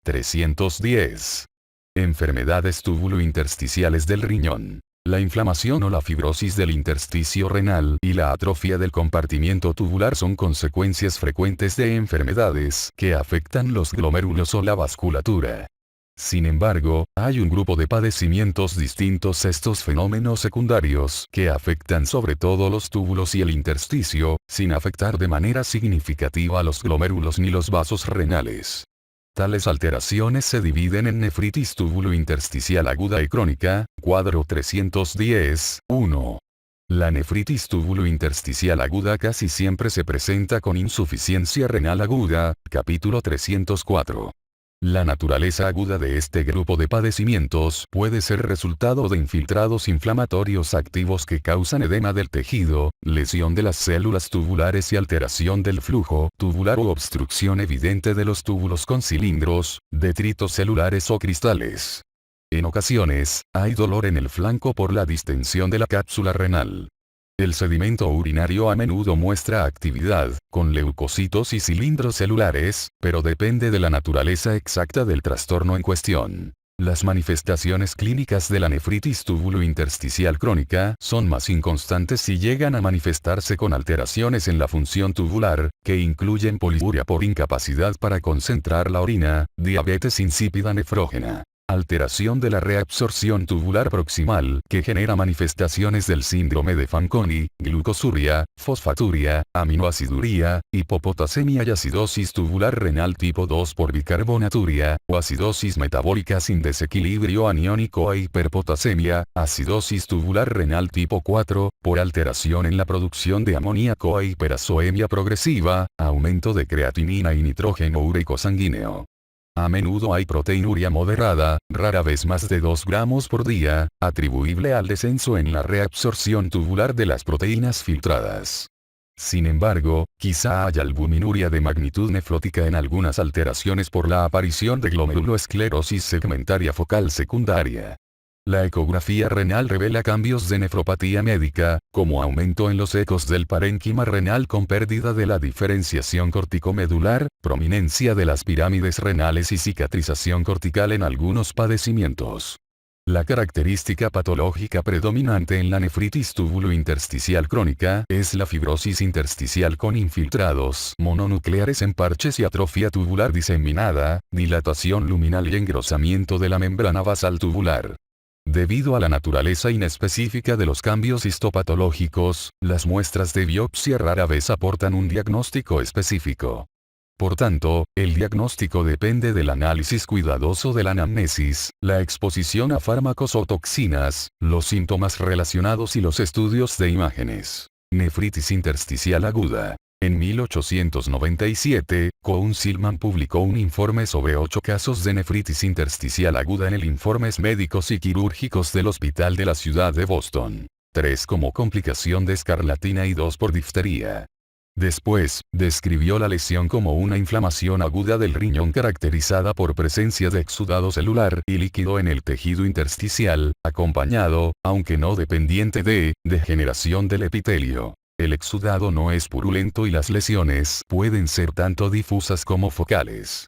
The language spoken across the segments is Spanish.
310. Enfermedades túbulo-intersticiales del riñón. La inflamación o la fibrosis del intersticio renal y la atrofia del compartimiento tubular son consecuencias frecuentes de enfermedades que afectan los glomérulos o la vasculatura. Sin embargo, hay un grupo de padecimientos distintos a estos fenómenos secundarios que afectan sobre todo los túbulos y el intersticio, sin afectar de manera significativa a los glomérulos ni los vasos renales. Tales alteraciones se dividen en nefritis túbulo-intersticial aguda y crónica, cuadro 310, 1. La nefritis túbulo-intersticial aguda casi siempre se presenta con insuficiencia renal aguda, capítulo 304. La naturaleza aguda de este grupo de padecimientos puede ser resultado de infiltrados inflamatorios activos que causan edema del tejido, lesión de las células tubulares y alteración del flujo tubular o obstrucción evidente de los túbulos con cilindros, detritos celulares o cristales. En ocasiones, hay dolor en el flanco por la distensión de la cápsula renal. El sedimento urinario a menudo muestra actividad, con leucocitos y cilindros celulares, pero depende de la naturaleza exacta del trastorno en cuestión. Las manifestaciones clínicas de la nefritis túbulo-intersticial crónica son más inconstantes y llegan a manifestarse con alteraciones en la función tubular, que incluyen poliuria por incapacidad para concentrar la orina, diabetes insípida nefrógena. Alteración de la reabsorción tubular proximal, que genera manifestaciones del síndrome de Fanconi, glucosuria, fosfaturia, aminoaciduria, hipopotasemia y acidosis tubular renal tipo 2 por bicarbonaturia, o acidosis metabólica sin desequilibrio aniónico e hiperpotasemia, acidosis tubular renal tipo 4, por alteración en la producción de amoníaco e hiperazoemia progresiva, aumento de creatinina y nitrógeno úrico sanguíneo. A menudo hay proteinuria moderada, rara vez más de 2 gramos por día, atribuible al descenso en la reabsorción tubular de las proteínas filtradas. Sin embargo, quizá haya albuminuria de magnitud nefrótica en algunas alteraciones por la aparición de glomerulosclerosis segmentaria focal secundaria. La ecografía renal revela cambios de nefropatía médica, como aumento en los ecos del parénquima renal con pérdida de la diferenciación corticomedular, prominencia de las pirámides renales y cicatrización cortical en algunos padecimientos. La característica patológica predominante en la nefritis túbulo-intersticial crónica es la fibrosis intersticial con infiltrados mononucleares en parches y atrofia tubular diseminada, dilatación luminal y engrosamiento de la membrana basal tubular. Debido a la naturaleza inespecífica de los cambios histopatológicos, las muestras de biopsia rara vez aportan un diagnóstico específico. Por tanto, el diagnóstico depende del análisis cuidadoso de la anamnesis, la exposición a fármacos o toxinas, los síntomas relacionados y los estudios de imágenes. Nefritis intersticial aguda. En 1897, Cohen-Silman publicó un informe sobre 8 casos de nefritis intersticial aguda en el Informes Médicos y Quirúrgicos del Hospital de la Ciudad de Boston. 3 como complicación de escarlatina y 2 por difteria. Después, describió la lesión como una inflamación aguda del riñón caracterizada por presencia de exudado celular y líquido en el tejido intersticial, acompañado, aunque no dependiente de, degeneración del epitelio. El exudado no es purulento y las lesiones pueden ser tanto difusas como focales.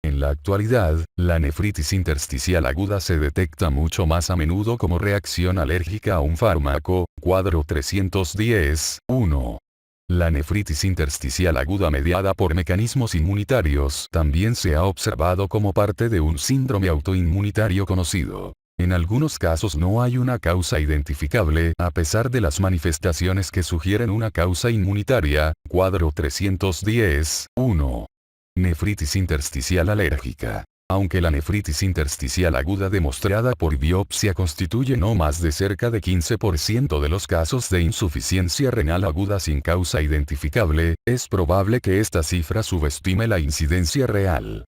En la actualidad, la nefritis intersticial aguda se detecta mucho más a menudo como reacción alérgica a un fármaco, cuadro 310, 1. La nefritis intersticial aguda mediada por mecanismos inmunitarios también se ha observado como parte de un síndrome autoinmunitario conocido. En algunos casos no hay una causa identificable a pesar de las manifestaciones que sugieren una causa inmunitaria, cuadro 310, 1. Nefritis intersticial alérgica. Aunque la nefritis intersticial aguda demostrada por biopsia constituye no más de cerca de 15% de los casos de insuficiencia renal aguda sin causa identificable, es probable que esta cifra subestime la incidencia real.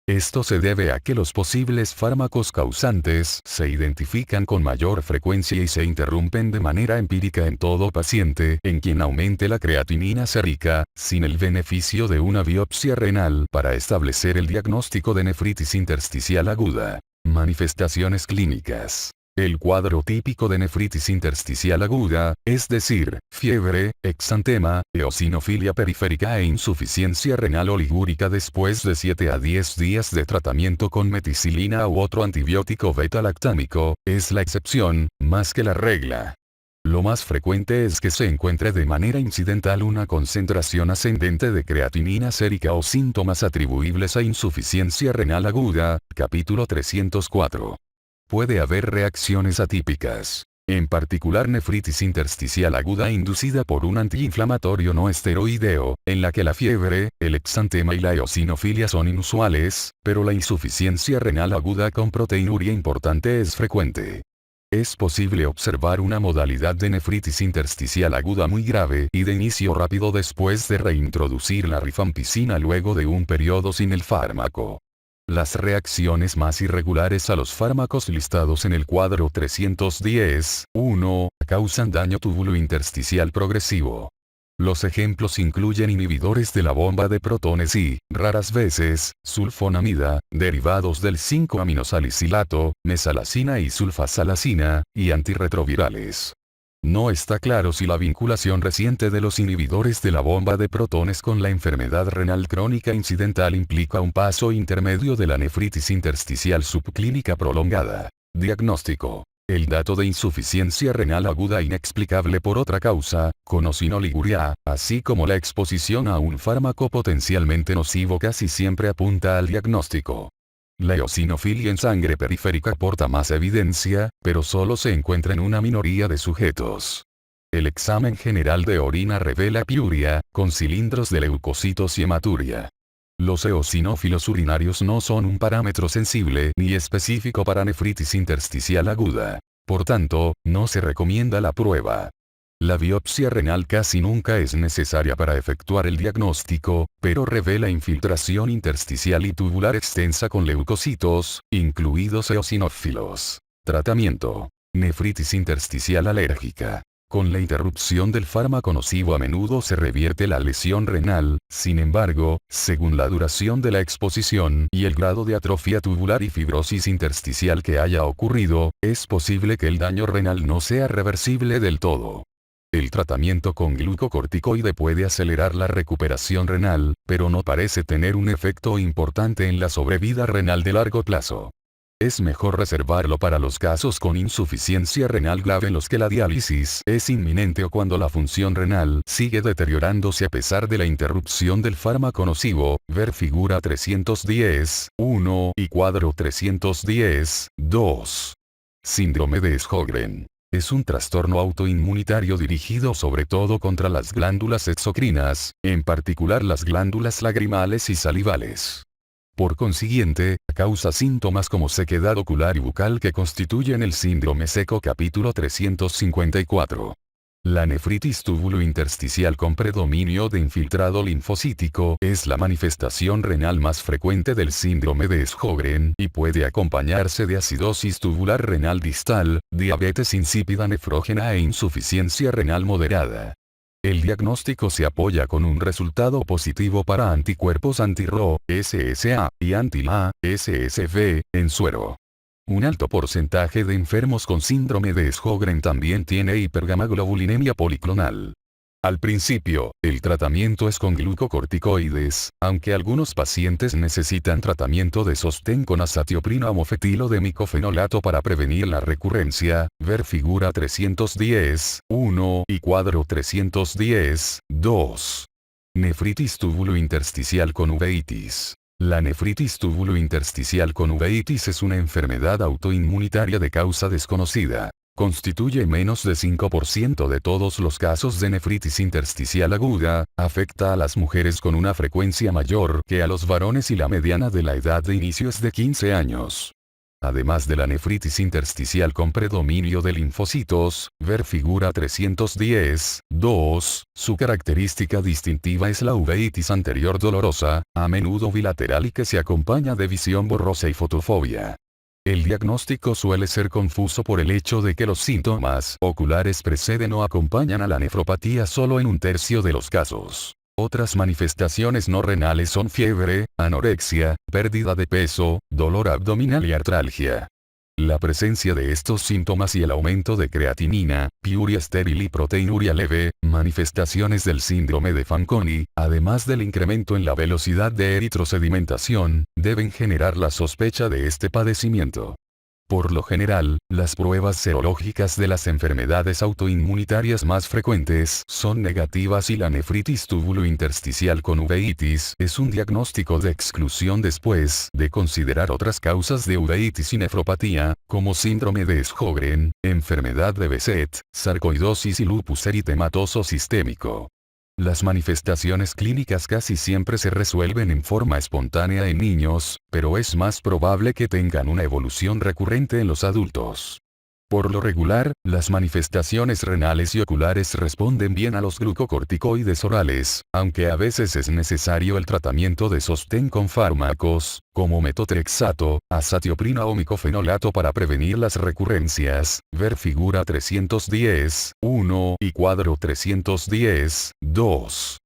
Esto se debe a que los posibles fármacos causantes se identifican con mayor frecuencia y se interrumpen de manera empírica en todo paciente en quien aumente la creatinina sérica, sin el beneficio de una biopsia renal para establecer el diagnóstico de nefritis intersticial aguda. Manifestaciones clínicas. El cuadro típico de nefritis intersticial aguda, es decir, fiebre, exantema, eosinofilia periférica e insuficiencia renal oligúrica después de 7 a 10 días de tratamiento con meticilina u otro antibiótico beta-lactámico, es la excepción, más que la regla. Lo más frecuente es que se encuentre de manera incidental una concentración ascendente de creatinina sérica o síntomas atribuibles a insuficiencia renal aguda, capítulo 304. Puede haber reacciones atípicas. En particular nefritis intersticial aguda inducida por un antiinflamatorio no esteroideo, en la que la fiebre, el exantema y la eosinofilia son inusuales, pero la insuficiencia renal aguda con proteinuria importante es frecuente. Es posible observar una modalidad de nefritis intersticial aguda muy grave y de inicio rápido después de reintroducir la rifampicina luego de un periodo sin el fármaco. Las reacciones más irregulares a los fármacos listados en el cuadro 310, 1, causan daño tubulointersticial progresivo. Los ejemplos incluyen inhibidores de la bomba de protones y, raras veces, sulfonamida, derivados del 5-aminosalicilato, mesalacina y sulfasalacina, y antirretrovirales. No está claro si la vinculación reciente de los inhibidores de la bomba de protones con la enfermedad renal crónica incidental implica un paso intermedio de la nefritis intersticial subclínica prolongada. Diagnóstico. El dato de insuficiencia renal aguda inexplicable por otra causa, con osinoliguria, así como la exposición a un fármaco potencialmente nocivo casi siempre apunta al diagnóstico. La eosinofilia en sangre periférica aporta más evidencia, pero solo se encuentra en una minoría de sujetos. El examen general de orina revela piuria, con cilindros de leucocitos y hematuria. Los eosinófilos urinarios no son un parámetro sensible ni específico para nefritis intersticial aguda. Por tanto, no se recomienda la prueba. La biopsia renal casi nunca es necesaria para efectuar el diagnóstico, pero revela infiltración intersticial y tubular extensa con leucocitos, incluidos eosinófilos. Tratamiento. Nefritis intersticial alérgica. Con la interrupción del fármaco nocivo a menudo se revierte la lesión renal, sin embargo, según la duración de la exposición y el grado de atrofia tubular y fibrosis intersticial que haya ocurrido, es posible que el daño renal no sea reversible del todo. El tratamiento con glucocorticoide puede acelerar la recuperación renal, pero no parece tener un efecto importante en la sobrevida renal de largo plazo. Es mejor reservarlo para los casos con insuficiencia renal grave en los que la diálisis es inminente o cuando la función renal sigue deteriorándose a pesar de la interrupción del fármaco nocivo, ver figura 310, 1 y cuadro 310, 2. Síndrome de Sjögren. Es un trastorno autoinmunitario dirigido sobre todo contra las glándulas exocrinas, en particular las glándulas lagrimales y salivales. Por consiguiente, causa síntomas como sequedad ocular y bucal que constituyen el síndrome seco capítulo 354. La nefritis tubulointersticial con predominio de infiltrado linfocítico es la manifestación renal más frecuente del síndrome de Sjögren y puede acompañarse de acidosis tubular renal distal, diabetes insípida nefrógena e insuficiencia renal moderada. El diagnóstico se apoya con un resultado positivo para anticuerpos anti-Ro, SSA, y anti-LA, SSV, en suero. Un alto porcentaje de enfermos con síndrome de Sjögren también tiene hipergamaglobulinemia policlonal. Al principio, el tratamiento es con glucocorticoides, aunque algunos pacientes necesitan tratamiento de sostén con azatioprina o mofetilo de micofenolato para prevenir la recurrencia, ver figura 310, 1 y cuadro 310, 2. Nefritis tubulointersticial con uveitis. La nefritis tubulointersticial con uveitis es una enfermedad autoinmunitaria de causa desconocida. Constituye menos de 5% de todos los casos de nefritis intersticial aguda, afecta a las mujeres con una frecuencia mayor que a los varones y la mediana de la edad de inicio es de 15 años. Además de la nefritis intersticial con predominio de linfocitos, ver figura 310, 2, su característica distintiva es la uveitis anterior dolorosa, a menudo bilateral y que se acompaña de visión borrosa y fotofobia. El diagnóstico suele ser confuso por el hecho de que los síntomas oculares preceden o acompañan a la nefropatía solo en un tercio de los casos. Otras manifestaciones no renales son fiebre, anorexia, pérdida de peso, dolor abdominal y artralgia. La presencia de estos síntomas y el aumento de creatinina, piuria estéril y proteinuria leve, manifestaciones del síndrome de Fanconi, además del incremento en la velocidad de eritrosedimentación, deben generar la sospecha de este padecimiento. Por lo general, las pruebas serológicas de las enfermedades autoinmunitarias más frecuentes son negativas y la nefritis túbulo-intersticial con uveitis es un diagnóstico de exclusión después de considerar otras causas de uveitis y nefropatía, como síndrome de Sjögren, enfermedad de Behçet, sarcoidosis y lupus eritematoso sistémico. Las manifestaciones clínicas casi siempre se resuelven en forma espontánea en niños, pero es más probable que tengan una evolución recurrente en los adultos. Por lo regular, las manifestaciones renales y oculares responden bien a los glucocorticoides orales, aunque a veces es necesario el tratamiento de sostén con fármacos, como metotrexato, azatioprina o micofenolato para prevenir las recurrencias, ver figura 310, 1 y cuadro 310, 2.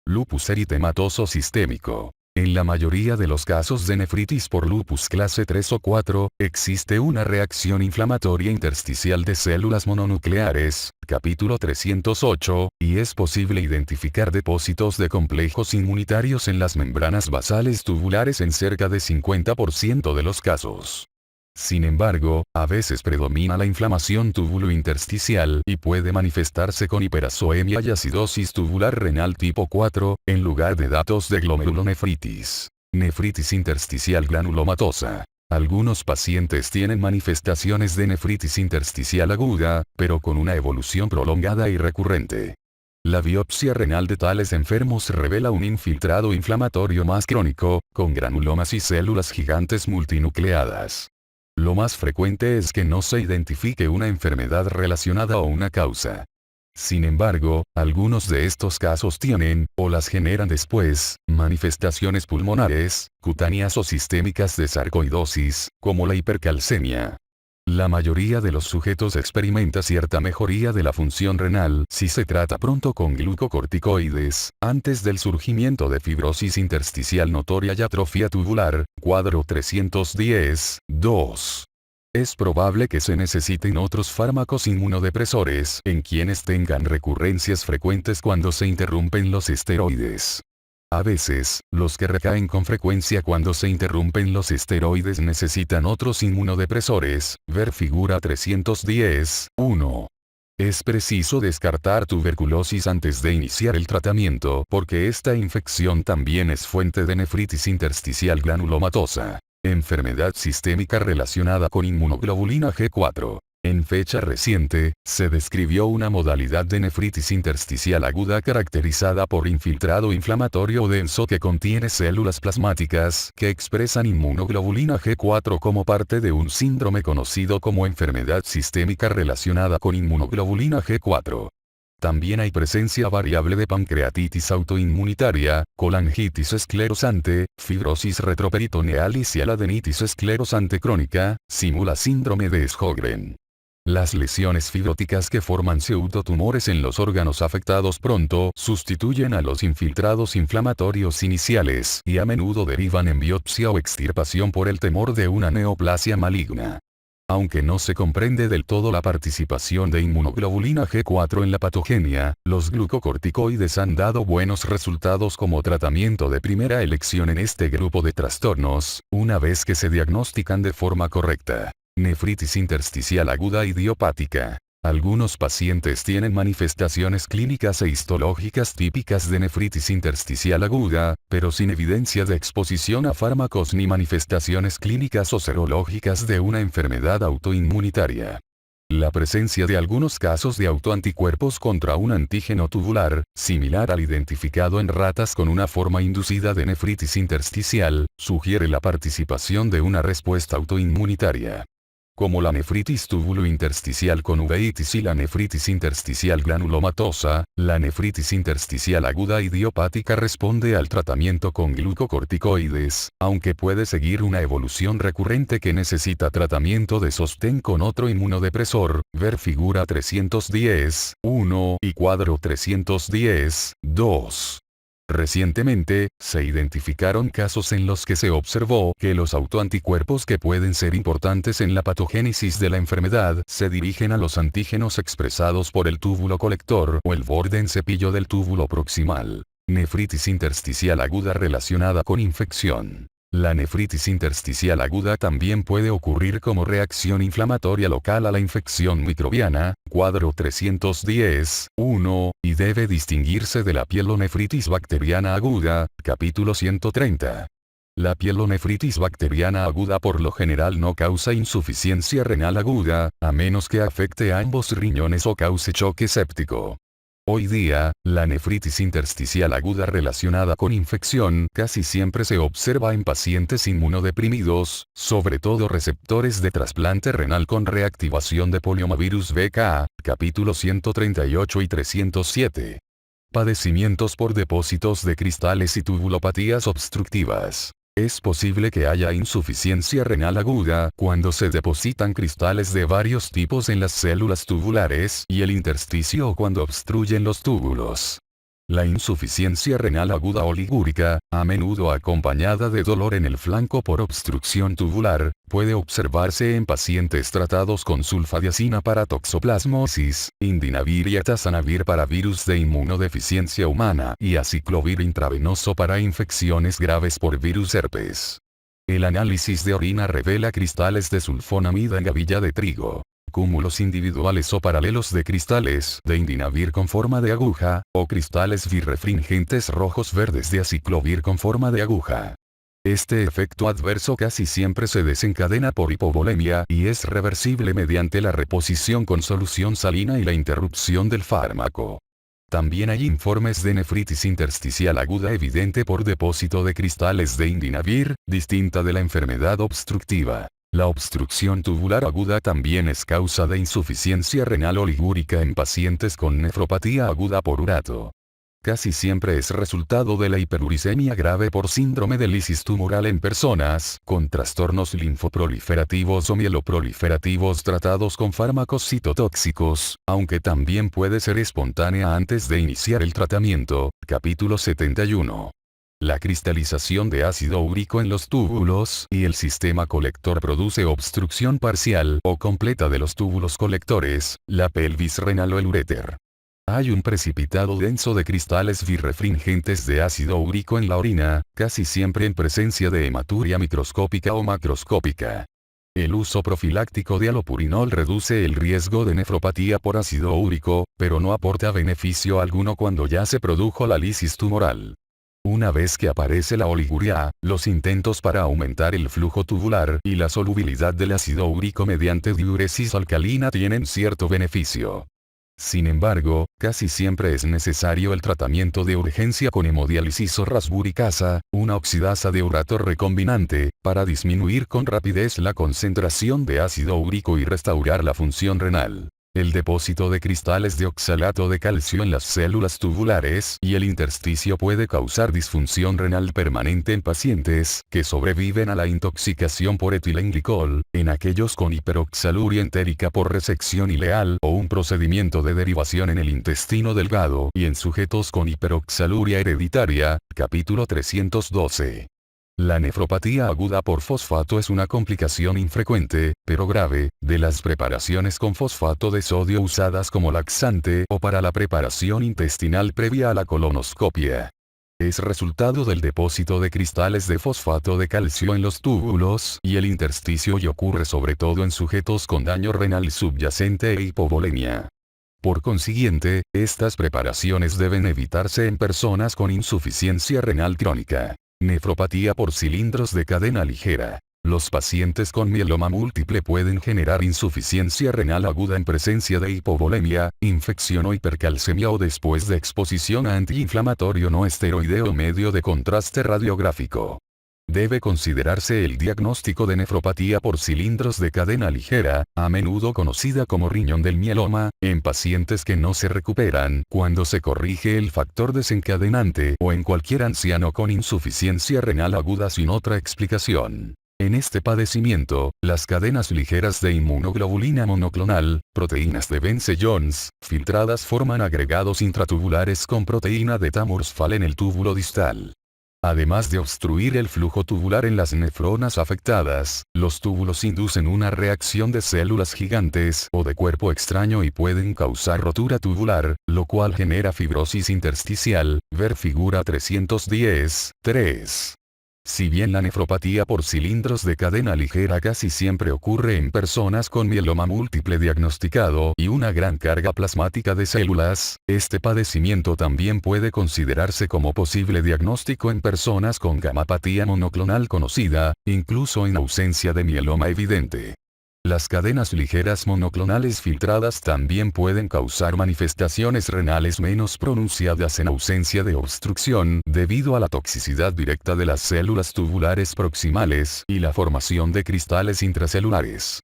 Lupus eritematoso sistémico. En la mayoría de los casos de nefritis por lupus clase 3 o 4, existe una reacción inflamatoria intersticial de células mononucleares, capítulo 308, y es posible identificar depósitos de complejos inmunitarios en las membranas basales tubulares en cerca de 50% de los casos. Sin embargo, a veces predomina la inflamación túbulo-intersticial y puede manifestarse con hiperazoemia y acidosis tubular renal tipo 4, en lugar de datos de glomerulonefritis. Nefritis intersticial granulomatosa. Algunos pacientes tienen manifestaciones de nefritis intersticial aguda, pero con una evolución prolongada y recurrente. La biopsia renal de tales enfermos revela un infiltrado inflamatorio más crónico, con granulomas y células gigantes multinucleadas. Lo más frecuente es que no se identifique una enfermedad relacionada o una causa. Sin embargo, algunos de estos casos tienen, o las generan después, manifestaciones pulmonares, cutáneas o sistémicas de sarcoidosis, como la hipercalcemia. La mayoría de los sujetos experimenta cierta mejoría de la función renal si se trata pronto con glucocorticoides, antes del surgimiento de fibrosis intersticial notoria y atrofia tubular, cuadro 310, 2. Es probable que se necesiten otros fármacos inmunodepresores en quienes tengan recurrencias frecuentes cuando se interrumpen los esteroides. A veces, los que recaen con frecuencia cuando se interrumpen los esteroides necesitan otros inmunodepresores, ver figura 310, 1. Es preciso descartar tuberculosis antes de iniciar el tratamiento porque esta infección también es fuente de nefritis intersticial granulomatosa, enfermedad sistémica relacionada con inmunoglobulina G4. En fecha reciente, se describió una modalidad de nefritis intersticial aguda caracterizada por infiltrado inflamatorio denso que contiene células plasmáticas que expresan inmunoglobulina G4 como parte de un síndrome conocido como enfermedad sistémica relacionada con inmunoglobulina G4. También hay presencia variable de pancreatitis autoinmunitaria, colangitis esclerosante, fibrosis retroperitoneal y cialadenitis esclerosante crónica, simula síndrome de Sjögren. Las lesiones fibróticas que forman pseudotumores en los órganos afectados pronto sustituyen a los infiltrados inflamatorios iniciales y a menudo derivan en biopsia o extirpación por el temor de una neoplasia maligna. Aunque no se comprende del todo la participación de inmunoglobulina G4 en la patogenia, los glucocorticoides han dado buenos resultados como tratamiento de primera elección en este grupo de trastornos, una vez que se diagnostican de forma correcta. Nefritis intersticial aguda idiopática. Algunos pacientes tienen manifestaciones clínicas e histológicas típicas de nefritis intersticial aguda, pero sin evidencia de exposición a fármacos ni manifestaciones clínicas o serológicas de una enfermedad autoinmunitaria. La presencia de algunos casos de autoanticuerpos contra un antígeno tubular, similar al identificado en ratas con una forma inducida de nefritis intersticial, sugiere la participación de una respuesta autoinmunitaria. Como la nefritis túbulo-intersticial con uveitis y la nefritis intersticial granulomatosa, la nefritis intersticial aguda idiopática responde al tratamiento con glucocorticoides, aunque puede seguir una evolución recurrente que necesita tratamiento de sostén con otro inmunodepresor, ver figura 310, 1 y cuadro 310, 2. Recientemente, se identificaron casos en los que se observó que los autoanticuerpos que pueden ser importantes en la patogénesis de la enfermedad se dirigen a los antígenos expresados por el túbulo colector o el borde en cepillo del túbulo proximal. Nefritis intersticial aguda relacionada con infección. La nefritis intersticial aguda también puede ocurrir como reacción inflamatoria local a la infección microbiana, cuadro 310.1, y debe distinguirse de la pielonefritis bacteriana aguda, capítulo 130. La pielonefritis bacteriana aguda por lo general no causa insuficiencia renal aguda, a menos que afecte a ambos riñones o cause choque séptico. Hoy día, la nefritis intersticial aguda relacionada con infección casi siempre se observa en pacientes inmunodeprimidos, sobre todo receptores de trasplante renal con reactivación de poliomavirus BK, capítulo 138 y 307. Padecimientos por depósitos de cristales y tubulopatías obstructivas. Es posible que haya insuficiencia renal aguda cuando se depositan cristales de varios tipos en las células tubulares y el intersticio o cuando obstruyen los túbulos. La insuficiencia renal aguda oligúrica, a menudo acompañada de dolor en el flanco por obstrucción tubular, puede observarse en pacientes tratados con sulfadiazina para toxoplasmosis, indinavir y atazanavir para virus de inmunodeficiencia humana y aciclovir intravenoso para infecciones graves por virus herpes. El análisis de orina revela cristales de sulfonamida en gavilla de trigo. Cúmulos individuales o paralelos de cristales de indinavir con forma de aguja, o cristales birrefringentes rojos-verdes de aciclovir con forma de aguja. Este efecto adverso casi siempre se desencadena por hipovolemia y es reversible mediante la reposición con solución salina y la interrupción del fármaco. También hay informes de nefritis intersticial aguda evidente por depósito de cristales de indinavir, distinta de la enfermedad obstructiva. La obstrucción tubular aguda también es causa de insuficiencia renal oligúrica en pacientes con nefropatía aguda por urato. Casi siempre es resultado de la hiperuricemia grave por síndrome de lisis tumoral en personas con trastornos linfoproliferativos o mieloproliferativos tratados con fármacos citotóxicos, aunque también puede ser espontánea antes de iniciar el tratamiento, capítulo 71. La cristalización de ácido úrico en los túbulos y el sistema colector produce obstrucción parcial o completa de los túbulos colectores, la pelvis renal o el uréter. Hay un precipitado denso de cristales birrefringentes de ácido úrico en la orina, casi siempre en presencia de hematuria microscópica o macroscópica. El uso profiláctico de alopurinol reduce el riesgo de nefropatía por ácido úrico, pero no aporta beneficio alguno cuando ya se produjo la lisis tumoral. Una vez que aparece la oliguria, los intentos para aumentar el flujo tubular y la solubilidad del ácido úrico mediante diuresis alcalina tienen cierto beneficio. Sin embargo, casi siempre es necesario el tratamiento de urgencia con hemodiálisis o rasburicasa, una oxidasa de urato recombinante, para disminuir con rapidez la concentración de ácido úrico y restaurar la función renal. El depósito de cristales de oxalato de calcio en las células tubulares y el intersticio puede causar disfunción renal permanente en pacientes que sobreviven a la intoxicación por etilenglicol, en aquellos con hiperoxaluria entérica por resección ileal o un procedimiento de derivación en el intestino delgado y en sujetos con hiperoxaluria hereditaria, capítulo 312. La nefropatía aguda por fosfato es una complicación infrecuente, pero grave, de las preparaciones con fosfato de sodio usadas como laxante o para la preparación intestinal previa a la colonoscopia. Es resultado del depósito de cristales de fosfato de calcio en los túbulos y el intersticio y ocurre sobre todo en sujetos con daño renal subyacente e hipovolemia. Por consiguiente, estas preparaciones deben evitarse en personas con insuficiencia renal crónica. Nefropatía por cilindros de cadena ligera. Los pacientes con mieloma múltiple pueden generar insuficiencia renal aguda en presencia de hipovolemia, infección o hipercalcemia o después de exposición a antiinflamatorio no esteroideo medio de contraste radiográfico. Debe considerarse el diagnóstico de nefropatía por cilindros de cadena ligera, a menudo conocida como riñón del mieloma, en pacientes que no se recuperan cuando se corrige el factor desencadenante o en cualquier anciano con insuficiencia renal aguda sin otra explicación. En este padecimiento, las cadenas ligeras de inmunoglobulina monoclonal, proteínas de Vence-Jones, filtradas forman agregados intratubulares con proteína de Tamorsfal en el túbulo distal. Además de obstruir el flujo tubular en las nefronas afectadas, los túbulos inducen una reacción de células gigantes o de cuerpo extraño y pueden causar rotura tubular, lo cual genera fibrosis intersticial, ver figura 310.3. Si bien la nefropatía por cilindros de cadena ligera casi siempre ocurre en personas con mieloma múltiple diagnosticado y una gran carga plasmática de células, este padecimiento también puede considerarse como posible diagnóstico en personas con gamapatía monoclonal conocida, incluso en ausencia de mieloma evidente. Las cadenas ligeras monoclonales filtradas también pueden causar manifestaciones renales menos pronunciadas en ausencia de obstrucción debido a la toxicidad directa de las células tubulares proximales y la formación de cristales intracelulares.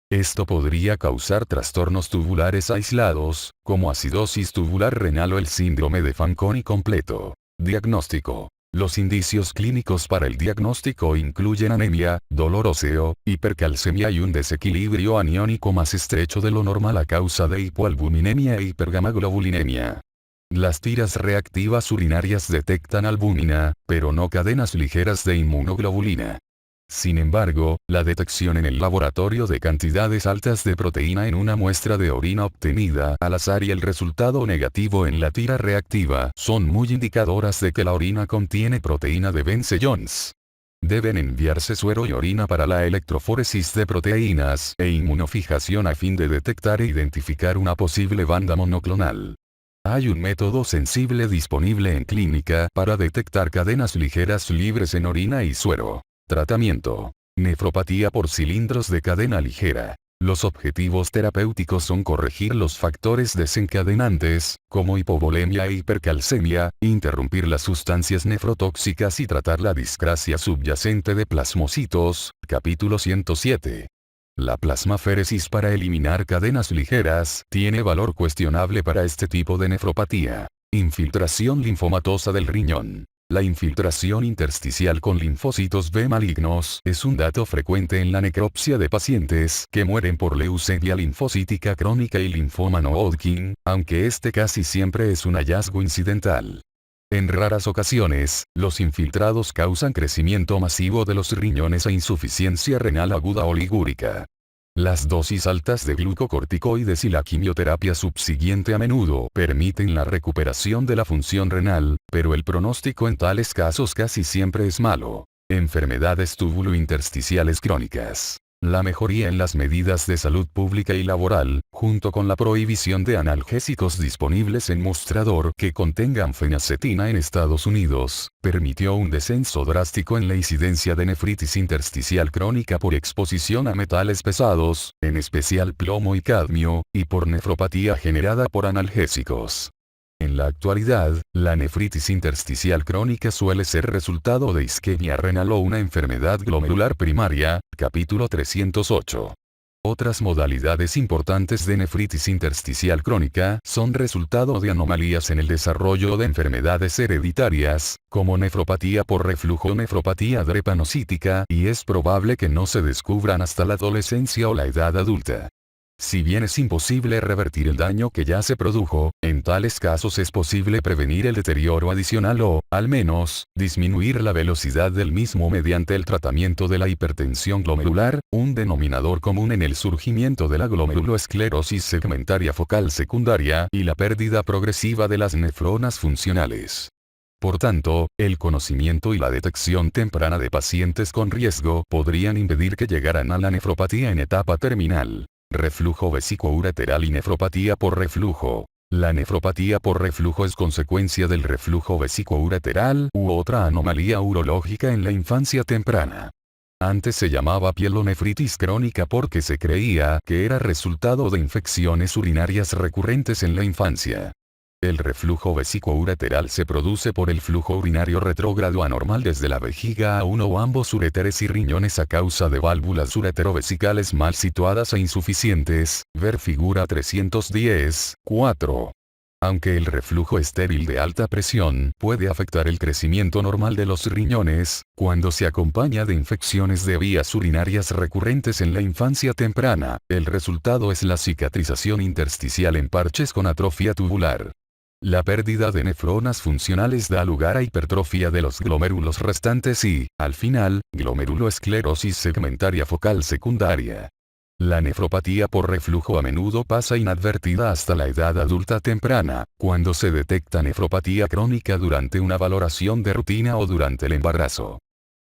Esto podría causar trastornos tubulares aislados, como acidosis tubular renal o el síndrome de Fanconi completo. Diagnóstico. Los indicios clínicos para el diagnóstico incluyen anemia, dolor óseo, hipercalcemia y un desequilibrio aniónico más estrecho de lo normal a causa de hipoalbuminemia e hipergamaglobulinemia. Las tiras reactivas urinarias detectan albúmina, pero no cadenas ligeras de inmunoglobulina. Sin embargo, la detección en el laboratorio de cantidades altas de proteína en una muestra de orina obtenida al azar y el resultado negativo en la tira reactiva son muy indicadoras de que la orina contiene proteína de Vence-Jones. Deben enviarse suero y orina para la electroforesis de proteínas e inmunofijación a fin de detectar e identificar una posible banda monoclonal. Hay un método sensible disponible en clínica para detectar cadenas ligeras libres en orina y suero. Tratamiento. Nefropatía por cilindros de cadena ligera. Los objetivos terapéuticos son corregir los factores desencadenantes, como hipovolemia e hipercalcemia, interrumpir las sustancias nefrotóxicas y tratar la discrasia subyacente de plasmocitos, capítulo 107. La plasmaféresis para eliminar cadenas ligeras tiene valor cuestionable para este tipo de nefropatía. Infiltración linfomatosa del riñón. La infiltración intersticial con linfocitos B malignos es un dato frecuente en la necropsia de pacientes que mueren por leucemia linfocítica crónica y linfoma no Hodgkin, aunque este casi siempre es un hallazgo incidental. En raras ocasiones, los infiltrados causan crecimiento masivo de los riñones e insuficiencia renal aguda oligúrica. Las dosis altas de glucocorticoides y la quimioterapia subsiguiente a menudo permiten la recuperación de la función renal, pero el pronóstico en tales casos casi siempre es malo. Enfermedades tubulointersticiales crónicas. La mejoría en las medidas de salud pública y laboral, junto con la prohibición de analgésicos disponibles en mostrador que contengan fenacetina en Estados Unidos, permitió un descenso drástico en la incidencia de nefritis intersticial crónica por exposición a metales pesados, en especial plomo y cadmio, y por nefropatía generada por analgésicos. En la actualidad, la nefritis intersticial crónica suele ser resultado de isquemia renal o una enfermedad glomerular primaria, capítulo 308. Otras modalidades importantes de nefritis intersticial crónica son resultado de anomalías en el desarrollo de enfermedades hereditarias, como nefropatía por reflujo o nefropatía drepanocítica, y es probable que no se descubran hasta la adolescencia o la edad adulta. Si bien es imposible revertir el daño que ya se produjo, en tales casos es posible prevenir el deterioro adicional o, al menos, disminuir la velocidad del mismo mediante el tratamiento de la hipertensión glomerular, un denominador común en el surgimiento de la glomerulosclerosis segmentaria focal secundaria y la pérdida progresiva de las nefronas funcionales. Por tanto, el conocimiento y la detección temprana de pacientes con riesgo podrían impedir que llegaran a la nefropatía en etapa terminal. Reflujo vesicoureteral y nefropatía por reflujo. La nefropatía por reflujo es consecuencia del reflujo vesicoureteral u otra anomalía urológica en la infancia temprana. Antes se llamaba pielonefritis crónica porque se creía que era resultado de infecciones urinarias recurrentes en la infancia. El reflujo vesicoureteral se produce por el flujo urinario retrógrado anormal desde la vejiga a uno o ambos uréteres y riñones a causa de válvulas ureterovesicales mal situadas e insuficientes, ver figura 310.4. Aunque el reflujo estéril de alta presión puede afectar el crecimiento normal de los riñones, cuando se acompaña de infecciones de vías urinarias recurrentes en la infancia temprana, el resultado es la cicatrización intersticial en parches con atrofia tubular. La pérdida de nefronas funcionales da lugar a hipertrofia de los glomérulos restantes y, al final, glomerulosclerosis segmentaria focal secundaria. La nefropatía por reflujo a menudo pasa inadvertida hasta la edad adulta temprana, cuando se detecta nefropatía crónica durante una valoración de rutina o durante el embarazo.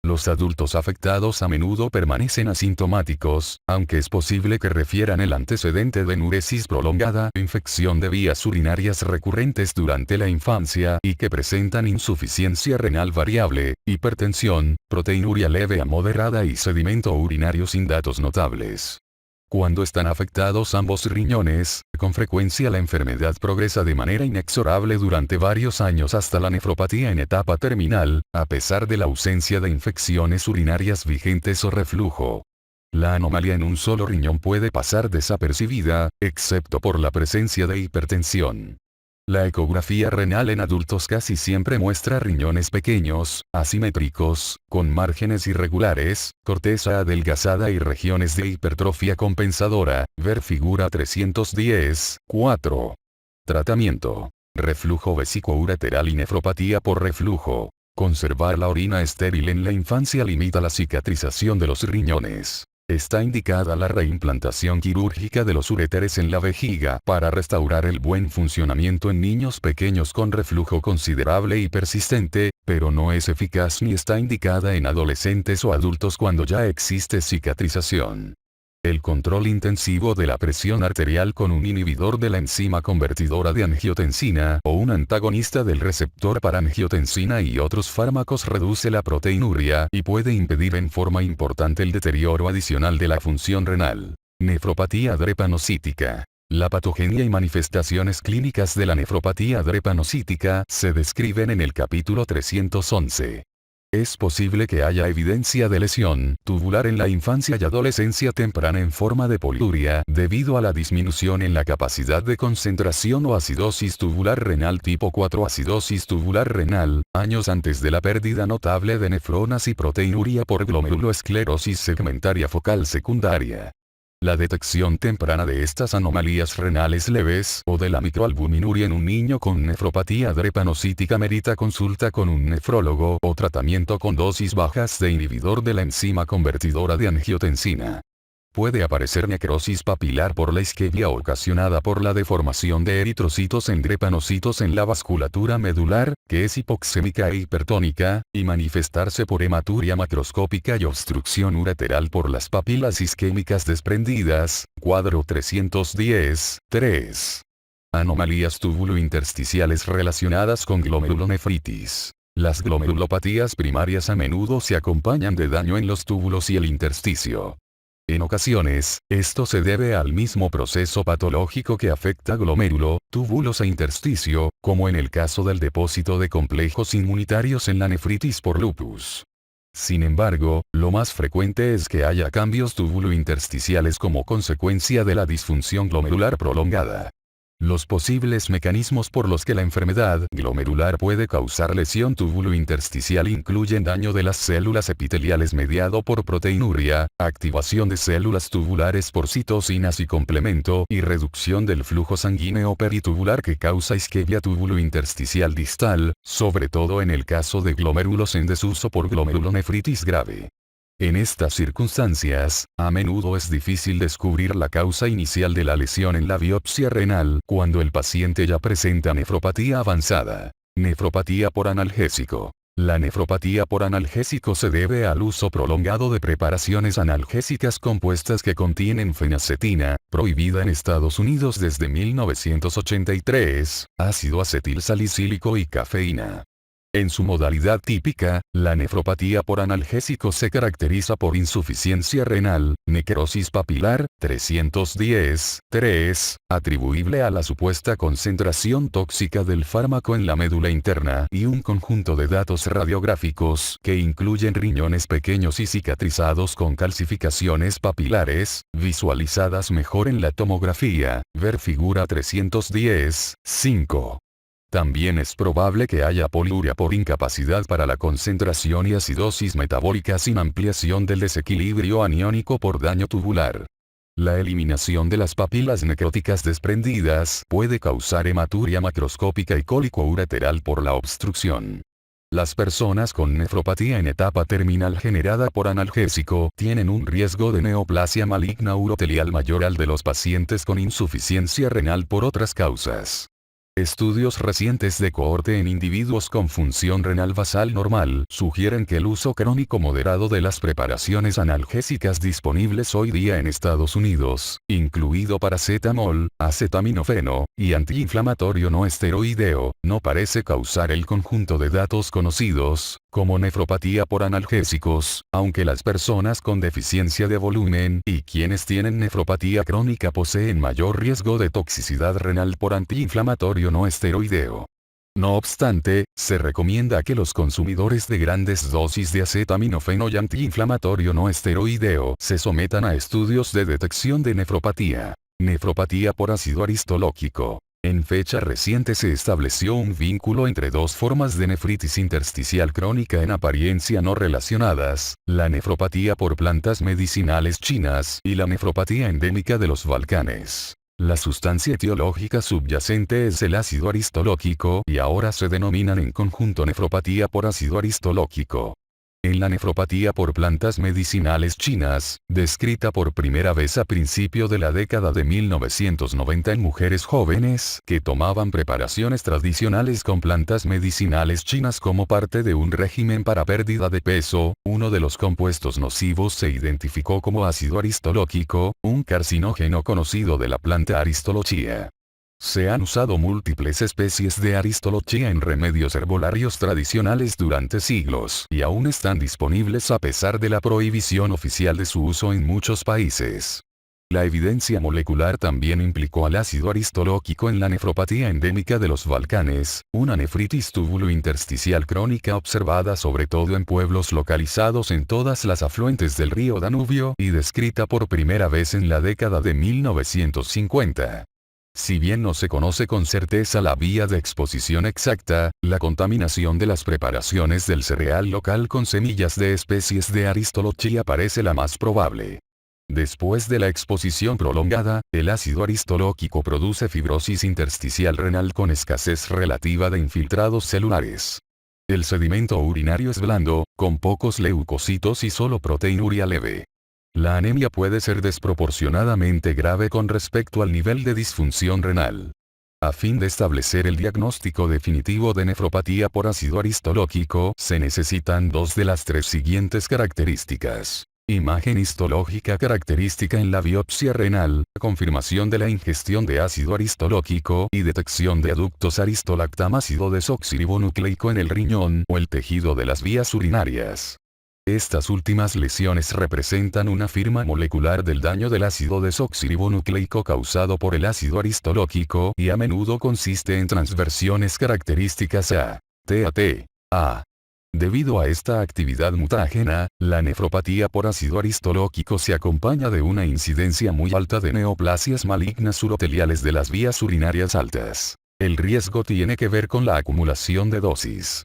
Los adultos afectados a menudo permanecen asintomáticos, aunque es posible que refieran el antecedente de enuresis prolongada, infección de vías urinarias recurrentes durante la infancia y que presentan insuficiencia renal variable, hipertensión, proteinuria leve a moderada y sedimento urinario sin datos notables. Cuando están afectados ambos riñones, con frecuencia la enfermedad progresa de manera inexorable durante varios años hasta la nefropatía en etapa terminal, a pesar de la ausencia de infecciones urinarias vigentes o reflujo. La anomalía en un solo riñón puede pasar desapercibida, excepto por la presencia de hipertensión. La ecografía renal en adultos casi siempre muestra riñones pequeños, asimétricos, con márgenes irregulares, corteza adelgazada y regiones de hipertrofia compensadora, ver figura 310, 4. Tratamiento. Reflujo vesicoureteral y nefropatía por reflujo. Conservar la orina estéril en la infancia limita la cicatrización de los riñones. Está indicada la reimplantación quirúrgica de los uréteres en la vejiga para restaurar el buen funcionamiento en niños pequeños con reflujo considerable y persistente, pero no es eficaz ni está indicada en adolescentes o adultos cuando ya existe cicatrización. El control intensivo de la presión arterial con un inhibidor de la enzima convertidora de angiotensina o un antagonista del receptor para angiotensina y otros fármacos reduce la proteinuria y puede impedir en forma importante el deterioro adicional de la función renal. Nefropatía drepanocítica. La patogenia y manifestaciones clínicas de la nefropatía drepanocítica se describen en el capítulo 311. Es posible que haya evidencia de lesión tubular en la infancia y adolescencia temprana en forma de poliuria debido a la disminución en la capacidad de concentración o acidosis tubular renal tipo 4 acidosis tubular renal, años antes de la pérdida notable de nefronas y proteinuria por glomerulosclerosis segmentaria focal secundaria. La detección temprana de estas anomalías renales leves o de la microalbuminuria en un niño con nefropatía drepanocítica merita consulta con un nefrólogo o tratamiento con dosis bajas de inhibidor de la enzima convertidora de angiotensina. Puede aparecer necrosis papilar por la isquemia ocasionada por la deformación de eritrocitos en drepanocitos en la vasculatura medular, que es hipoxémica e hipertónica, y manifestarse por hematuria macroscópica y obstrucción ureteral por las papilas isquémicas desprendidas, cuadro 310, 3. Anomalías tubulointersticiales relacionadas con glomerulonefritis. Las glomerulopatías primarias a menudo se acompañan de daño en los túbulos y el intersticio. En ocasiones, esto se debe al mismo proceso patológico que afecta glomérulo, túbulos e intersticio, como en el caso del depósito de complejos inmunitarios en la nefritis por lupus. Sin embargo, lo más frecuente es que haya cambios tubulointersticiales como consecuencia de la disfunción glomerular prolongada. Los posibles mecanismos por los que la enfermedad glomerular puede causar lesión tubulointersticial incluyen daño de las células epiteliales mediado por proteinuria, activación de células tubulares por citocinas y complemento y reducción del flujo sanguíneo peritubular que causa isquemia tubulointersticial distal, sobre todo en el caso de glomérulos en desuso por glomerulonefritis grave. En estas circunstancias, a menudo es difícil descubrir la causa inicial de la lesión en la biopsia renal cuando el paciente ya presenta nefropatía avanzada. Nefropatía por analgésico. La nefropatía por analgésico se debe al uso prolongado de preparaciones analgésicas compuestas que contienen fenacetina, prohibida en Estados Unidos desde 1983, ácido acetilsalicílico y cafeína. En su modalidad típica, la nefropatía por analgésico se caracteriza por insuficiencia renal, necrosis papilar, 310-3, atribuible a la supuesta concentración tóxica del fármaco en la médula interna y un conjunto de datos radiográficos que incluyen riñones pequeños y cicatrizados con calcificaciones papilares, visualizadas mejor en la tomografía, ver figura 310-5. También es probable que haya poliuria por incapacidad para la concentración y acidosis metabólica sin ampliación del desequilibrio aniónico por daño tubular. La eliminación de las papilas necróticas desprendidas puede causar hematuria macroscópica y cólico ureteral por la obstrucción. Las personas con nefropatía en etapa terminal generada por analgésico tienen un riesgo de neoplasia maligna urotelial mayor al de los pacientes con insuficiencia renal por otras causas. Estudios recientes de cohorte en individuos con función renal basal normal sugieren que el uso crónico moderado de las preparaciones analgésicas disponibles hoy día en Estados Unidos, incluido paracetamol, acetaminofeno, y antiinflamatorio no esteroideo, no parece causar el conjunto de datos conocidos, como nefropatía por analgésicos, aunque las personas con deficiencia de volumen y quienes tienen nefropatía crónica poseen mayor riesgo de toxicidad renal por antiinflamatorio no esteroideo. No obstante, se recomienda que los consumidores de grandes dosis de acetaminofeno y antiinflamatorio no esteroideo se sometan a estudios de detección de nefropatía. Nefropatía por ácido aristolóquico. En fecha reciente se estableció un vínculo entre dos formas de nefritis intersticial crónica en apariencia no relacionadas, la nefropatía por plantas medicinales chinas y la nefropatía endémica de los Balcanes. La sustancia etiológica subyacente es el ácido aristolóquico y ahora se denominan en conjunto nefropatía por ácido aristolóquico. En la nefropatía por plantas medicinales chinas, descrita por primera vez a principio de la década de 1990 en mujeres jóvenes que tomaban preparaciones tradicionales con plantas medicinales chinas como parte de un régimen para pérdida de peso, uno de los compuestos nocivos se identificó como ácido aristolóquico, un carcinógeno conocido de la planta Aristolochia. Se han usado múltiples especies de Aristolochia en remedios herbolarios tradicionales durante siglos y aún están disponibles a pesar de la prohibición oficial de su uso en muchos países. La evidencia molecular también implicó al ácido aristolóquico en la nefropatía endémica de los Balcanes, una nefritis túbulo-intersticial crónica observada sobre todo en pueblos localizados en todas las afluentes del río Danubio y descrita por primera vez en la década de 1950. Si bien no se conoce con certeza la vía de exposición exacta, la contaminación de las preparaciones del cereal local con semillas de especies de Aristolochia parece la más probable. Después de la exposición prolongada, el ácido aristolóquico produce fibrosis intersticial renal con escasez relativa de infiltrados celulares. El sedimento urinario es blando, con pocos leucocitos y solo proteinuria leve. La anemia puede ser desproporcionadamente grave con respecto al nivel de disfunción renal. A fin de establecer el diagnóstico definitivo de nefropatía por ácido aristolóquico, se necesitan dos de las tres siguientes características. Imagen histológica característica en la biopsia renal, confirmación de la ingestión de ácido aristolóquico y detección de aductos aristolactam-ácido desoxirribonucleico en el riñón o el tejido de las vías urinarias. Estas últimas lesiones representan una firma molecular del daño del ácido desoxirribonucleico causado por el ácido aristolóquico y a menudo consiste en transversiones características a T. Debido a esta actividad mutágena, la nefropatía por ácido aristolóquico se acompaña de una incidencia muy alta de neoplasias malignas uroteliales de las vías urinarias altas. El riesgo tiene que ver con la acumulación de dosis.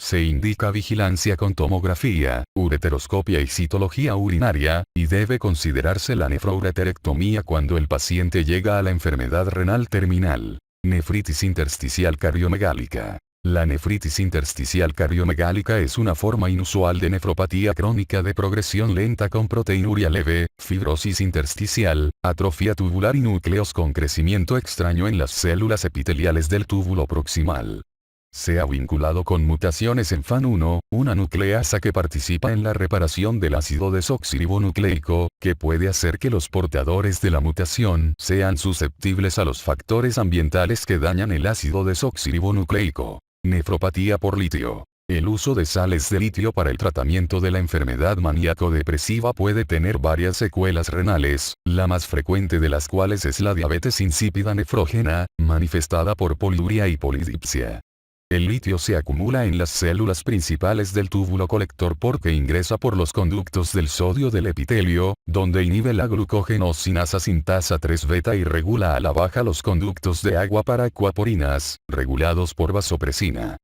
Se indica vigilancia con tomografía, ureteroscopia y citología urinaria, y debe considerarse la nefroureterectomía cuando el paciente llega a la enfermedad renal terminal. Nefritis intersticial cardiomegálica. La nefritis intersticial cardiomegálica es una forma inusual de nefropatía crónica de progresión lenta con proteinuria leve, fibrosis intersticial, atrofia tubular y núcleos con crecimiento extraño en las células epiteliales del túbulo proximal. Se ha vinculado con mutaciones en FAN1, una nucleasa que participa en la reparación del ácido desoxirribonucleico, que puede hacer que los portadores de la mutación sean susceptibles a los factores ambientales que dañan el ácido desoxirribonucleico. Nefropatía por litio. El uso de sales de litio para el tratamiento de la enfermedad maníaco-depresiva puede tener varias secuelas renales, la más frecuente de las cuales es la diabetes insípida nefrógena, manifestada por poliuria y polidipsia. El litio se acumula en las células principales del túbulo colector porque ingresa por los conductos del sodio del epitelio, donde inhibe la glucogenosinasa sintasa 3 beta y regula a la baja los conductos de agua para acuaporinas, regulados por vasopresina.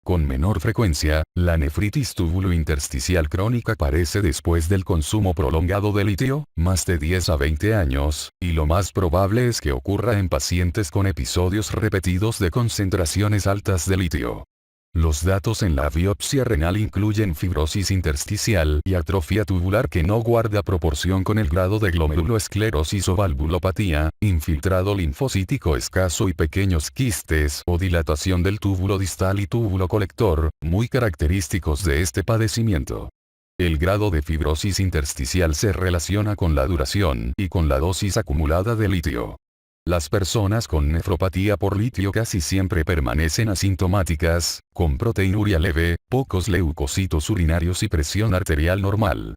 Con menor frecuencia, la nefritis tubulointersticial crónica aparece después del consumo prolongado de litio, más de 10 a 20 años, y lo más probable es que ocurra en pacientes con episodios repetidos de concentraciones altas de litio. Los datos en la biopsia renal incluyen fibrosis intersticial y atrofia tubular que no guarda proporción con el grado de glomerulosclerosis o valvulopatía, infiltrado linfocítico escaso y pequeños quistes o dilatación del túbulo distal y túbulo colector, muy característicos de este padecimiento. El grado de fibrosis intersticial se relaciona con la duración y con la dosis acumulada de litio. Las personas con nefropatía por litio casi siempre permanecen asintomáticas, con proteinuria leve, pocos leucocitos urinarios y presión arterial normal.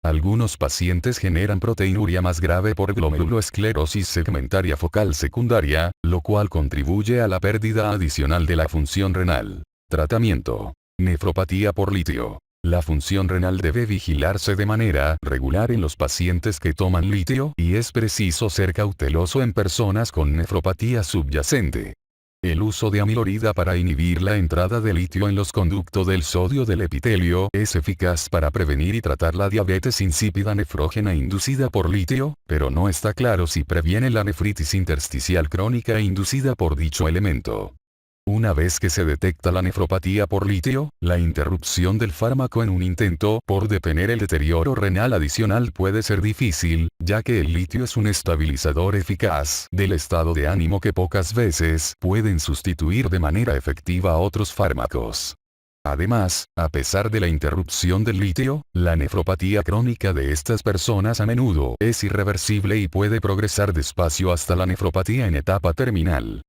Algunos pacientes generan proteinuria más grave por glomerulosclerosis segmentaria focal secundaria, lo cual contribuye a la pérdida adicional de la función renal. Tratamiento. Nefropatía por litio. La función renal debe vigilarse de manera regular en los pacientes que toman litio y es preciso ser cauteloso en personas con nefropatía subyacente. El uso de amilorida para inhibir la entrada de litio en los conductos del sodio del epitelio es eficaz para prevenir y tratar la diabetes insípida nefrógena inducida por litio, pero no está claro si previene la nefritis intersticial crónica inducida por dicho elemento. Una vez que se detecta la nefropatía por litio, la interrupción del fármaco en un intento por detener el deterioro renal adicional puede ser difícil, ya que el litio es un estabilizador eficaz del estado de ánimo que pocas veces pueden sustituir de manera efectiva a otros fármacos. Además, a pesar de la interrupción del litio, la nefropatía crónica de estas personas a menudo es irreversible y puede progresar despacio hasta la nefropatía en etapa terminal.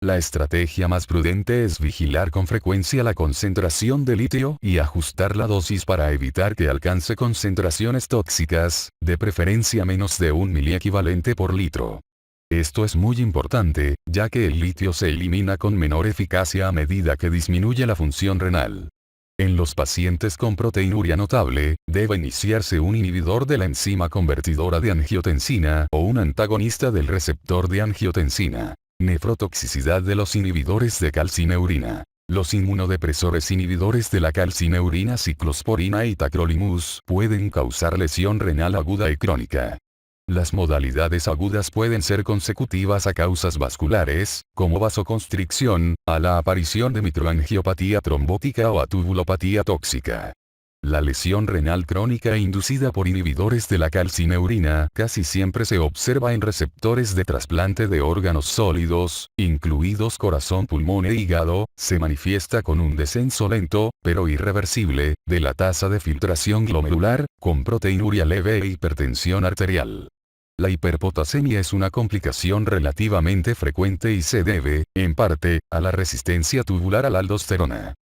La estrategia más prudente es vigilar con frecuencia la concentración de litio y ajustar la dosis para evitar que alcance concentraciones tóxicas, de preferencia menos de 1 miliequivalente por litro. Esto es muy importante, ya que el litio se elimina con menor eficacia a medida que disminuye la función renal. En los pacientes con proteinuria notable, debe iniciarse un inhibidor de la enzima convertidora de angiotensina o un antagonista del receptor de angiotensina. Nefrotoxicidad de los inhibidores de calcineurina. Los inmunodepresores inhibidores de la calcineurina ciclosporina y tacrolimus pueden causar lesión renal aguda y crónica. Las modalidades agudas pueden ser consecutivas a causas vasculares, como vasoconstricción, a la aparición de microangiopatía trombótica o a tubulopatía tóxica. La lesión renal crónica inducida por inhibidores de la calcineurina casi siempre se observa en receptores de trasplante de órganos sólidos, incluidos corazón, pulmón e hígado, se manifiesta con un descenso lento, pero irreversible, de la tasa de filtración glomerular, con proteinuria leve e hipertensión arterial. La hiperpotasemia es una complicación relativamente frecuente y se debe, en parte, a la resistencia tubular a la aldosterona.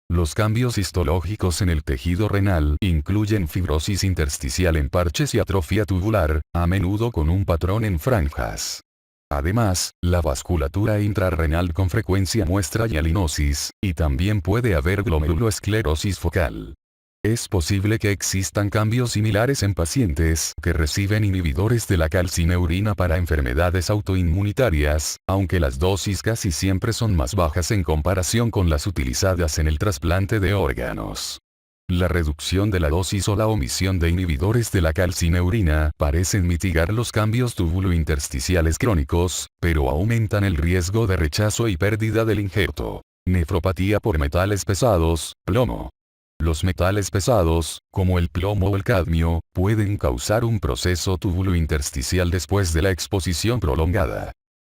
Los cambios histológicos en el tejido renal incluyen fibrosis intersticial en parches y atrofia tubular, a menudo con un patrón en franjas. Además, la vasculatura intrarrenal con frecuencia muestra hialinosis, y también puede haber glomerulosclerosis focal. Es posible que existan cambios similares en pacientes que reciben inhibidores de la calcineurina para enfermedades autoinmunitarias, aunque las dosis casi siempre son más bajas en comparación con las utilizadas en el trasplante de órganos. La reducción de la dosis o la omisión de inhibidores de la calcineurina parecen mitigar los cambios tubulointersticiales crónicos, pero aumentan el riesgo de rechazo y pérdida del injerto. Nefropatía por metales pesados, plomo. Los metales pesados, como el plomo o el cadmio, pueden causar un proceso tubulointersticial después de la exposición prolongada.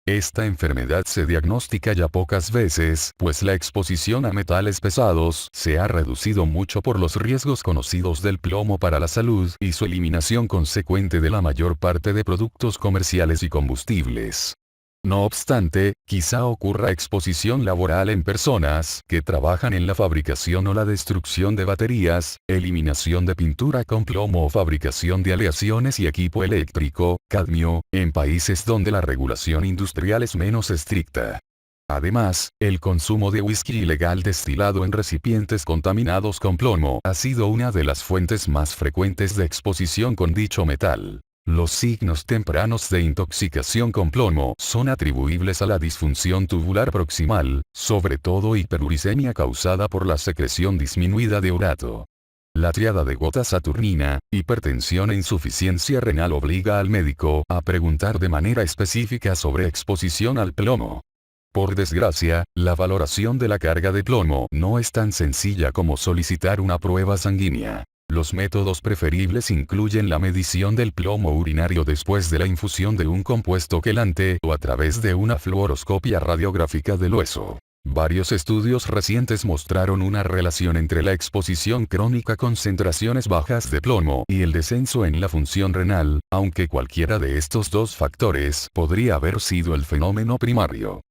Esta enfermedad se diagnostica ya pocas veces, pues la exposición a metales pesados se ha reducido mucho por los riesgos conocidos del plomo para la salud y su eliminación consecuente de la mayor parte de productos comerciales y combustibles. No obstante, quizá ocurra exposición laboral en personas que trabajan en la fabricación o la destrucción de baterías, eliminación de pintura con plomo o fabricación de aleaciones y equipo eléctrico, cadmio, en países donde la regulación industrial es menos estricta. Además, el consumo de whisky ilegal destilado en recipientes contaminados con plomo ha sido una de las fuentes más frecuentes de exposición con dicho metal. Los signos tempranos de intoxicación con plomo son atribuibles a la disfunción tubular proximal, sobre todo hiperuricemia causada por la secreción disminuida de urato. La triada de gota saturnina, hipertensión e insuficiencia renal obliga al médico a preguntar de manera específica sobre exposición al plomo. Por desgracia, la valoración de la carga de plomo no es tan sencilla como solicitar una prueba sanguínea. Los métodos preferibles incluyen la medición del plomo urinario después de la infusión de un compuesto quelante o a través de una fluoroscopia radiográfica del hueso. Varios estudios recientes mostraron una relación entre la exposición crónica a concentraciones bajas de plomo y el descenso en la función renal, aunque cualquiera de estos dos factores podría haber sido el fenómeno primario.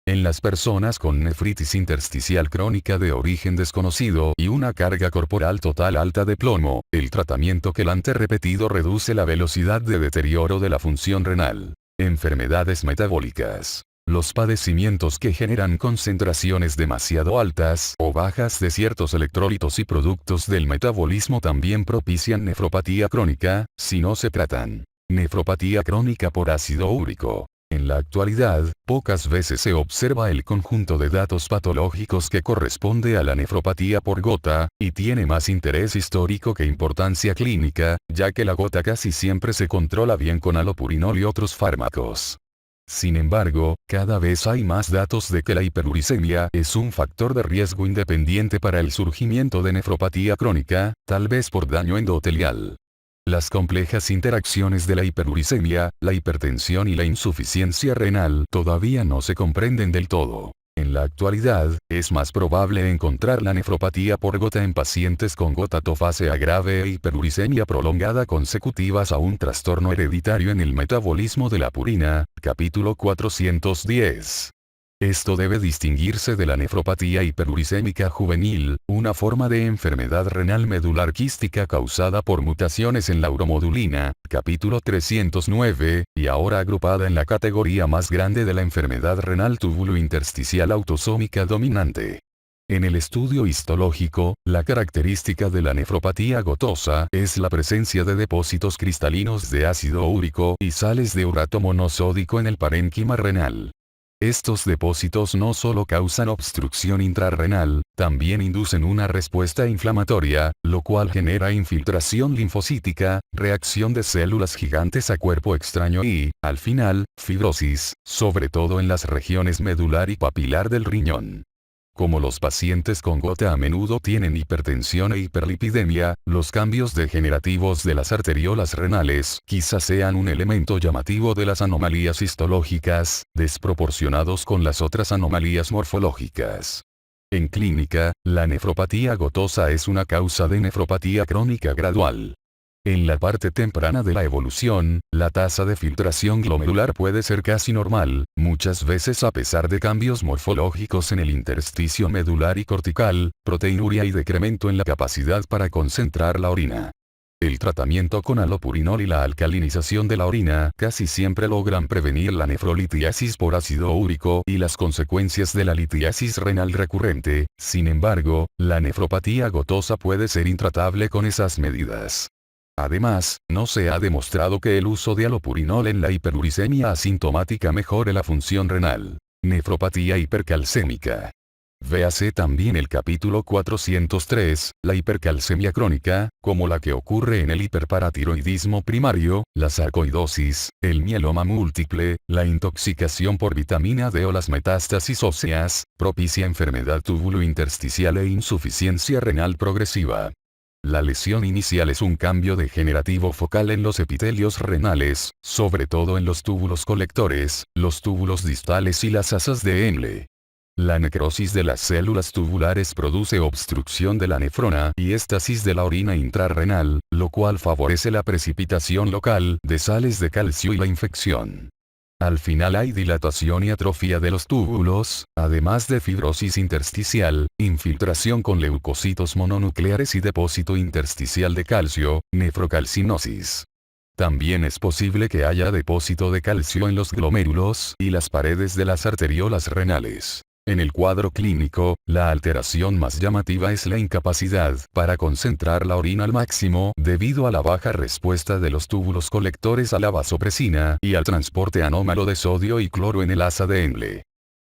En las personas con nefritis intersticial crónica de origen desconocido y una carga corporal total alta de plomo, el tratamiento quelante repetido reduce la velocidad de deterioro de la función renal. Enfermedades metabólicas. Los padecimientos que generan concentraciones demasiado altas o bajas de ciertos electrolitos y productos del metabolismo también propician nefropatía crónica, si no se tratan. Nefropatía crónica por ácido úrico. En la actualidad, pocas veces se observa el conjunto de datos patológicos que corresponde a la nefropatía por gota, y tiene más interés histórico que importancia clínica, ya que la gota casi siempre se controla bien con alopurinol y otros fármacos. Sin embargo, cada vez hay más datos de que la hiperuricemia es un factor de riesgo independiente para el surgimiento de nefropatía crónica, tal vez por daño endotelial. Las complejas interacciones de la hiperuricemia, la hipertensión y la insuficiencia renal todavía no se comprenden del todo. En la actualidad, es más probable encontrar la nefropatía por gota en pacientes con gotatofasea grave e hiperuricemia prolongada consecutivas a un trastorno hereditario en el metabolismo de la purina, capítulo 410. Esto debe distinguirse de la nefropatía hiperuricémica juvenil, una forma de enfermedad renal medular quística causada por mutaciones en la uromodulina, capítulo 309, y ahora agrupada en la categoría más grande de la enfermedad renal túbulo-intersticial autosómica dominante. En el estudio histológico, la característica de la nefropatía gotosa es la presencia de depósitos cristalinos de ácido úrico y sales de urato monosódico en el parénquima renal. Estos depósitos no solo causan obstrucción intrarrenal, también inducen una respuesta inflamatoria, lo cual genera infiltración linfocítica, reacción de células gigantes a cuerpo extraño y, al final, fibrosis, sobre todo en las regiones medular y papilar del riñón. Como los pacientes con gota a menudo tienen hipertensión e hiperlipidemia, los cambios degenerativos de las arteriolas renales quizás sean un elemento llamativo de las anomalías histológicas, desproporcionados con las otras anomalías morfológicas. En clínica, la nefropatía gotosa es una causa de nefropatía crónica gradual. En la parte temprana de la evolución, la tasa de filtración glomerular puede ser casi normal, muchas veces a pesar de cambios morfológicos en el intersticio medular y cortical, proteinuria y decremento en la capacidad para concentrar la orina. El tratamiento con alopurinol y la alcalinización de la orina casi siempre logran prevenir la nefrolitiasis por ácido úrico y las consecuencias de la litiasis renal recurrente. Sin embargo, la nefropatía gotosa puede ser intratable con esas medidas. Además, no se ha demostrado que el uso de alopurinol en la hiperuricemia asintomática mejore la función renal. Nefropatía hipercalcémica. Véase también el capítulo 403, la hipercalcemia crónica, como la que ocurre en el hiperparatiroidismo primario, la sarcoidosis, el mieloma múltiple, la intoxicación por vitamina D o las metástasis óseas, propicia enfermedad túbulo-intersticial e insuficiencia renal progresiva. La lesión inicial es un cambio degenerativo focal en los epitelios renales, sobre todo en los túbulos colectores, los túbulos distales y las asas de Henle. La necrosis de las células tubulares produce obstrucción de la nefrona y éstasis de la orina intrarrenal, lo cual favorece la precipitación local de sales de calcio y la infección. Al final hay dilatación y atrofia de los túbulos, además de fibrosis intersticial, infiltración con leucocitos mononucleares y depósito intersticial de calcio, nefrocalcinosis. También es posible que haya depósito de calcio en los glomérulos y las paredes de las arteriolas renales. En el cuadro clínico, la alteración más llamativa es la incapacidad para concentrar la orina al máximo debido a la baja respuesta de los túbulos colectores a la vasopresina y al transporte anómalo de sodio y cloro en el asa de Henle.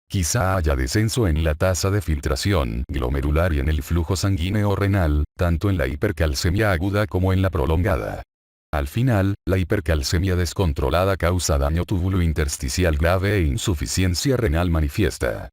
Quizá haya descenso en la tasa de filtración glomerular y en el flujo sanguíneo renal, tanto en la hipercalcemia aguda como en la prolongada. Al final, la hipercalcemia descontrolada causa daño tubulointersticial grave e insuficiencia renal manifiesta.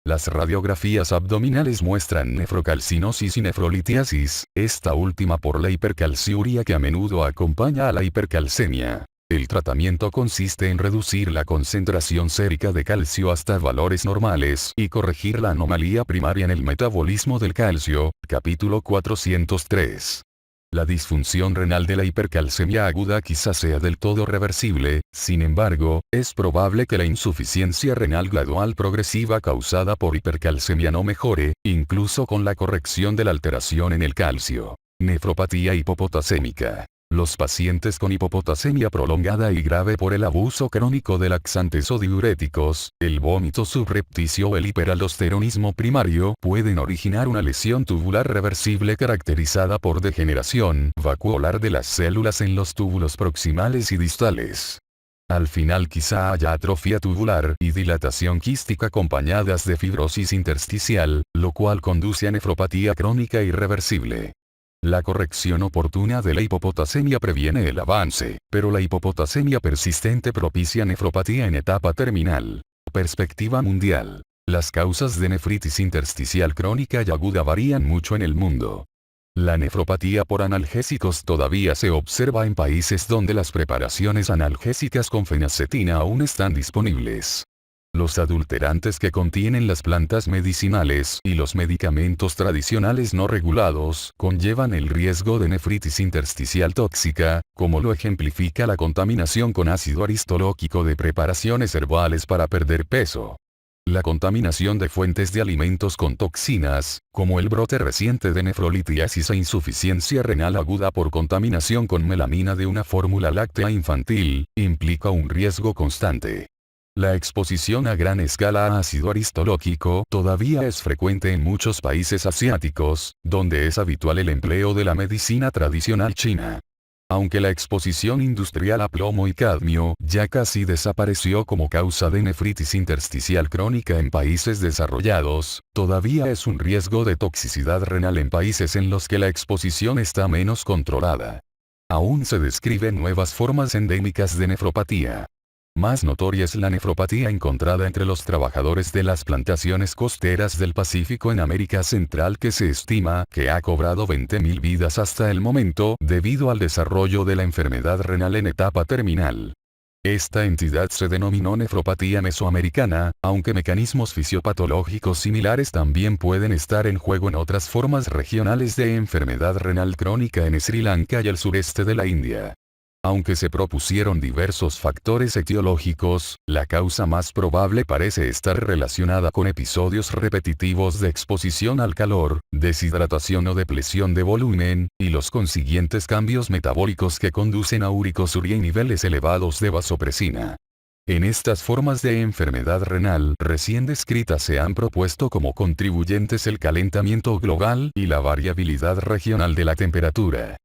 Las radiografías abdominales muestran nefrocalcinosis y nefrolitiasis, esta última por la hipercalciuria que a menudo acompaña a la hipercalcemia. El tratamiento consiste en reducir la concentración sérica de calcio hasta valores normales y corregir la anomalía primaria en el metabolismo del calcio, capítulo 403. La disfunción renal de la hipercalcemia aguda quizás sea del todo reversible, sin embargo, es probable que la insuficiencia renal gradual progresiva causada por hipercalcemia no mejore, incluso con la corrección de la alteración en el calcio. Nefropatía hipopotasémica. Los pacientes con hipopotasemia prolongada y grave por el abuso crónico de laxantes o diuréticos, el vómito subrepticio o el hiperaldosteronismo primario pueden originar una lesión tubular reversible caracterizada por degeneración vacuolar de las células en los túbulos proximales y distales. Al final quizá haya atrofia tubular y dilatación quística acompañadas de fibrosis intersticial, lo cual conduce a nefropatía crónica irreversible. La corrección oportuna de la hipopotasemia previene el avance, pero la hipopotasemia persistente propicia nefropatía en etapa terminal. Perspectiva mundial. Las causas de nefritis intersticial crónica y aguda varían mucho en el mundo. La nefropatía por analgésicos todavía se observa en países donde las preparaciones analgésicas con fenacetina aún están disponibles. Los adulterantes que contienen las plantas medicinales y los medicamentos tradicionales no regulados conllevan el riesgo de nefritis intersticial tóxica, como lo ejemplifica la contaminación con ácido aristolóquico de preparaciones herbales para perder peso. La contaminación de fuentes de alimentos con toxinas, como el brote reciente de nefrolitiasis e insuficiencia renal aguda por contaminación con melamina de una fórmula láctea infantil, implica un riesgo constante. La exposición a gran escala a ácido aristolóquico todavía es frecuente en muchos países asiáticos, donde es habitual el empleo de la medicina tradicional china. Aunque la exposición industrial a plomo y cadmio ya casi desapareció como causa de nefritis intersticial crónica en países desarrollados, todavía es un riesgo de toxicidad renal en países en los que la exposición está menos controlada. Aún se describen nuevas formas endémicas de nefropatía. Más notoria es la nefropatía encontrada entre los trabajadores de las plantaciones costeras del Pacífico en América Central, que se estima que ha cobrado 20.000 vidas hasta el momento debido al desarrollo de la enfermedad renal en etapa terminal. Esta entidad se denominó nefropatía mesoamericana, aunque mecanismos fisiopatológicos similares también pueden estar en juego en otras formas regionales de enfermedad renal crónica en Sri Lanka y el sureste de la India. Aunque se propusieron diversos factores etiológicos, la causa más probable parece estar relacionada con episodios repetitivos de exposición al calor, deshidratación o depresión de volumen, y los consiguientes cambios metabólicos que conducen a uricosúria y niveles elevados de vasopresina. En estas formas de enfermedad renal recién descritas se han propuesto como contribuyentes el calentamiento global y la variabilidad regional de la temperatura.